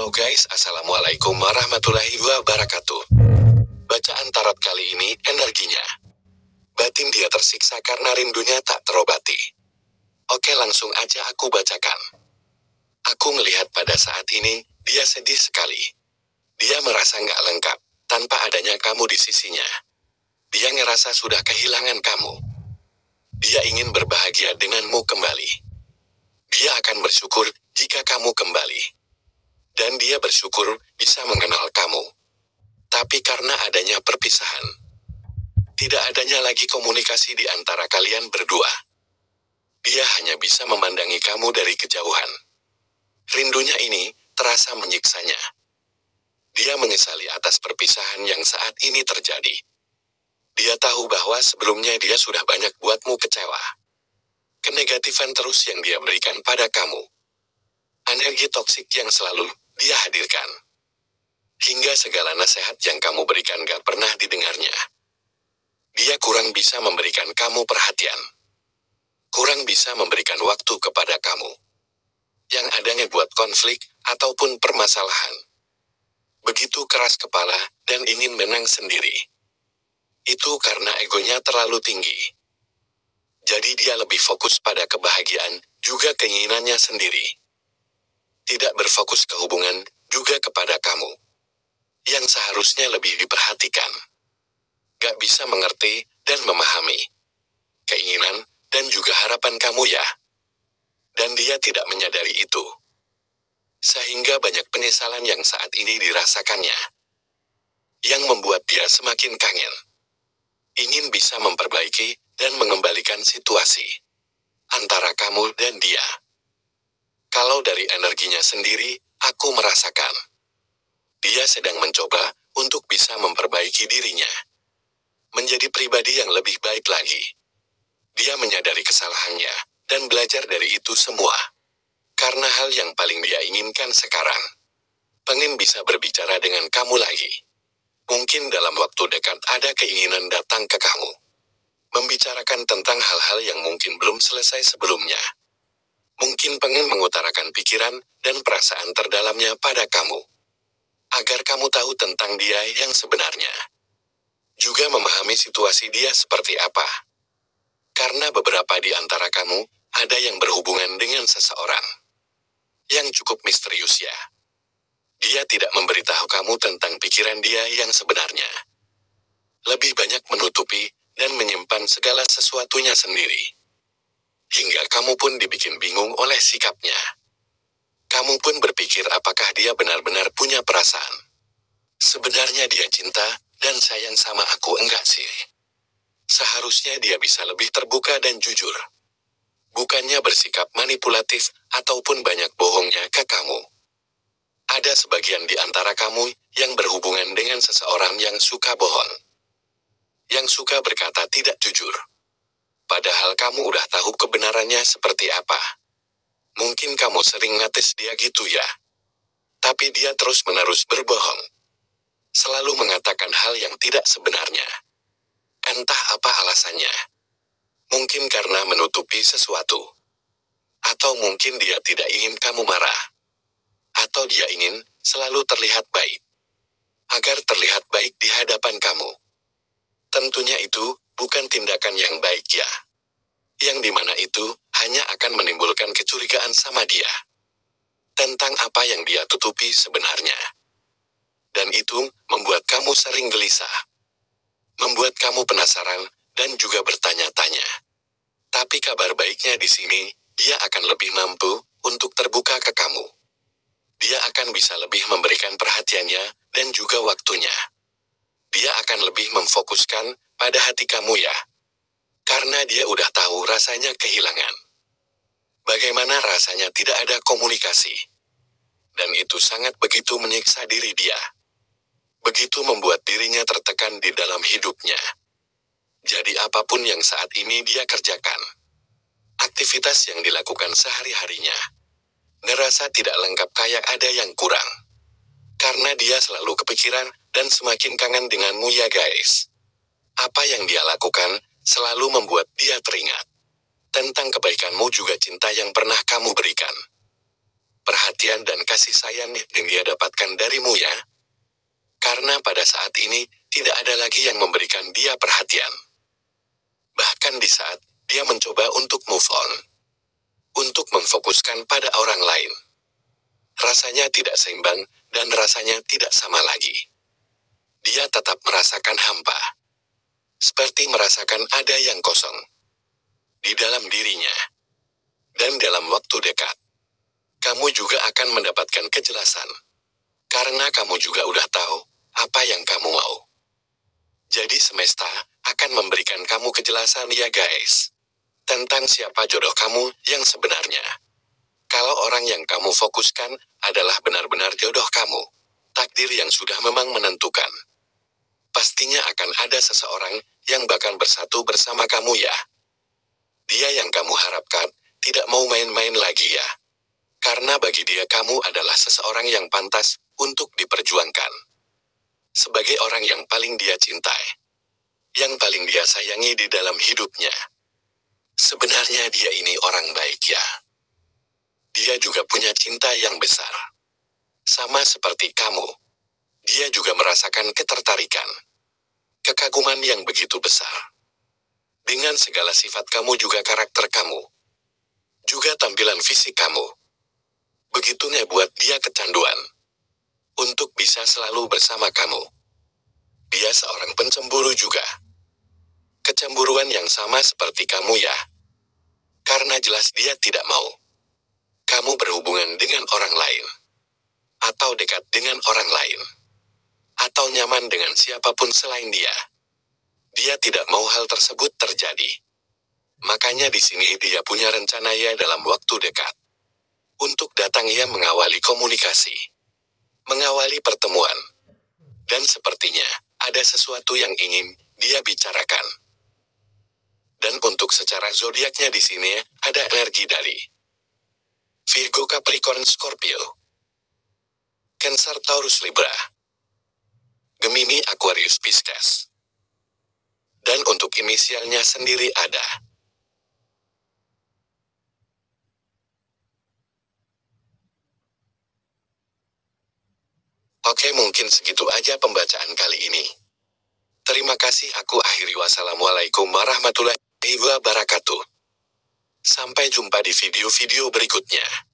Halo guys, Assalamualaikum warahmatullahi wabarakatuh. Bacaan tarot kali ini, energinya. Batin dia tersiksa karena rindunya tak terobati. Oke, langsung aja aku bacakan. Aku melihat pada saat ini, dia sedih sekali. Dia merasa nggak lengkap, tanpa adanya kamu di sisinya. Dia ngerasa sudah kehilangan kamu. Dia ingin berbahagia denganmu kembali. Dia akan bersyukur jika kamu kembali. Dan dia bersyukur bisa mengenal kamu. Tapi karena adanya perpisahan, tidak adanya lagi komunikasi di antara kalian berdua. Dia hanya bisa memandangi kamu dari kejauhan. Rindunya ini terasa menyiksanya. Dia menyesali atas perpisahan yang saat ini terjadi. Dia tahu bahwa sebelumnya dia sudah banyak buatmu kecewa. Kenegatifan terus yang dia berikan pada kamu. Energi toksik yang selalu dia hadirkan. Hingga segala nasihat yang kamu berikan gak pernah didengarnya. Dia kurang bisa memberikan kamu perhatian. Kurang bisa memberikan waktu kepada kamu. Yang adanya buat konflik ataupun permasalahan. Begitu keras kepala dan ingin menang sendiri. Itu karena egonya terlalu tinggi. Jadi dia lebih fokus pada kebahagiaan, juga keinginannya sendiri. Tidak berfokus ke hubungan, juga kepada kamu. Yang seharusnya lebih diperhatikan. Gak bisa mengerti dan memahami keinginan dan juga harapan kamu ya. Dan dia tidak menyadari itu. Sehingga banyak penyesalan yang saat ini dirasakannya. Yang membuat dia semakin kangen. Ingin bisa memperbaiki dan mengembalikan situasi antara kamu dan dia. Kalau dari energinya sendiri, aku merasakan dia sedang mencoba untuk bisa memperbaiki dirinya. Menjadi pribadi yang lebih baik lagi. Dia menyadari kesalahannya dan belajar dari itu semua. Karena hal yang paling dia inginkan sekarang. Pengen bisa berbicara dengan kamu lagi. Mungkin dalam waktu dekat ada keinginan datang ke kamu. Membicarakan tentang hal-hal yang mungkin belum selesai sebelumnya. Mungkin pengen mengutarakan pikiran dan perasaan terdalamnya pada kamu. Agar kamu tahu tentang dia yang sebenarnya. Juga memahami situasi dia seperti apa. Karena beberapa di antara kamu, ada yang berhubungan dengan seseorang. Yang cukup misterius ya. Dia tidak memberitahu kamu tentang pikiran dia yang sebenarnya. Lebih banyak menutupi dan menyimpan segala sesuatunya sendiri. Hingga kamu pun dibikin bingung oleh sikapnya. Kamu pun berpikir apakah dia benar-benar punya perasaan. Sebenarnya dia cinta dan sayang sama aku enggak sih? Seharusnya dia bisa lebih terbuka dan jujur. Bukannya bersikap manipulatif ataupun banyak bohongnya ke kamu. Ada sebagian di antara kamu yang berhubungan dengan seseorang yang suka bohong. Yang suka berkata tidak jujur. Padahal kamu udah tahu kebenarannya seperti apa. Mungkin kamu sering ngates dia gitu ya. Tapi dia terus-menerus berbohong. Selalu mengatakan hal yang tidak sebenarnya. Entah apa alasannya. Mungkin karena menutupi sesuatu. Atau mungkin dia tidak ingin kamu marah. Atau dia ingin selalu terlihat baik. Agar terlihat baik di hadapan kamu. Tentunya itu bukan tindakan yang baik ya. Yang dimana itu hanya akan menimbulkan kecurigaan sama dia. Tentang apa yang dia tutupi sebenarnya. Dan itu membuat kamu sering gelisah. Membuat kamu penasaran dan juga bertanya-tanya. Tapi kabar baiknya di sini, dia akan lebih mampu untuk terbuka ke kamu. Dia akan bisa lebih memberikan perhatiannya dan juga waktunya. Dia akan lebih memfokuskan pada hati kamu ya. Karena dia udah tahu rasanya kehilangan. Bagaimana rasanya tidak ada komunikasi. Dan itu sangat begitu menyiksa diri dia. Begitu membuat dirinya tertekan di dalam hidupnya. Jadi apapun yang saat ini dia kerjakan. Aktivitas yang dilakukan sehari-harinya. Ngerasa tidak lengkap kayak ada yang kurang. Karena dia selalu kepikiran dan semakin kangen denganmu ya guys. Apa yang dia lakukan selalu membuat dia teringat. Tentang kebaikanmu juga cinta yang pernah kamu berikan. perhatian dan kasih sayang yang dia dapatkan darimu ya. Karena pada saat ini, tidak ada lagi yang memberikan dia perhatian. Bahkan di saat dia mencoba untuk move on, untuk memfokuskan pada orang lain, rasanya tidak seimbang, dan rasanya tidak sama lagi. Dia tetap merasakan hampa. Seperti merasakan ada yang kosong di dalam dirinya. Dan dalam waktu dekat, kamu juga akan mendapatkan kejelasan. Karena kamu juga udah tahu apa yang kamu mau. Jadi semesta akan memberikan kamu kejelasan ya guys. Tentang siapa jodoh kamu yang sebenarnya. Kalau orang yang kamu fokuskan adalah benar-benar jodoh kamu, takdir yang sudah memang menentukan, pastinya akan ada seseorang yang bakal bersatu bersama kamu ya. Dia yang kamu harapkan tidak mau main-main lagi ya. Karena bagi dia kamu adalah seseorang yang pantas untuk diperjuangkan. Sebagai orang yang paling dia cintai, yang paling dia sayangi di dalam hidupnya. Sebenarnya dia ini orang baik ya. Dia juga punya cinta yang besar. Sama seperti kamu. Dia juga merasakan ketertarikan, kekaguman yang begitu besar. Dengan segala sifat kamu juga karakter kamu. Juga tampilan fisik kamu. Begitu ngebuat dia kecanduan. Untuk bisa selalu bersama kamu. Dia seorang pencemburu juga. Kecemburuan yang sama seperti kamu ya. Karena jelas dia tidak mau kamu berhubungan dengan orang lain. Atau dekat dengan orang lain. Atau nyaman dengan siapapun selain dia. Dia tidak mau hal tersebut terjadi. Makanya di sini dia punya rencana ya dalam waktu dekat. Untuk datang ia mengawali komunikasi. Mengawali pertemuan. Dan sepertinya ada sesuatu yang ingin dia bicarakan. Dan untuk secara zodiaknya di sini ada energi dari Virgo, Capricorn, Scorpio, Cancer, Taurus, Libra, Gemini, Aquarius, Pisces. Dan untuk inisialnya sendiri ada Oke, mungkin segitu aja pembacaan kali ini. Terima kasih, aku akhiri. Wassalamualaikum warahmatullahi wabarakatuh. Sampai jumpa di video-video berikutnya.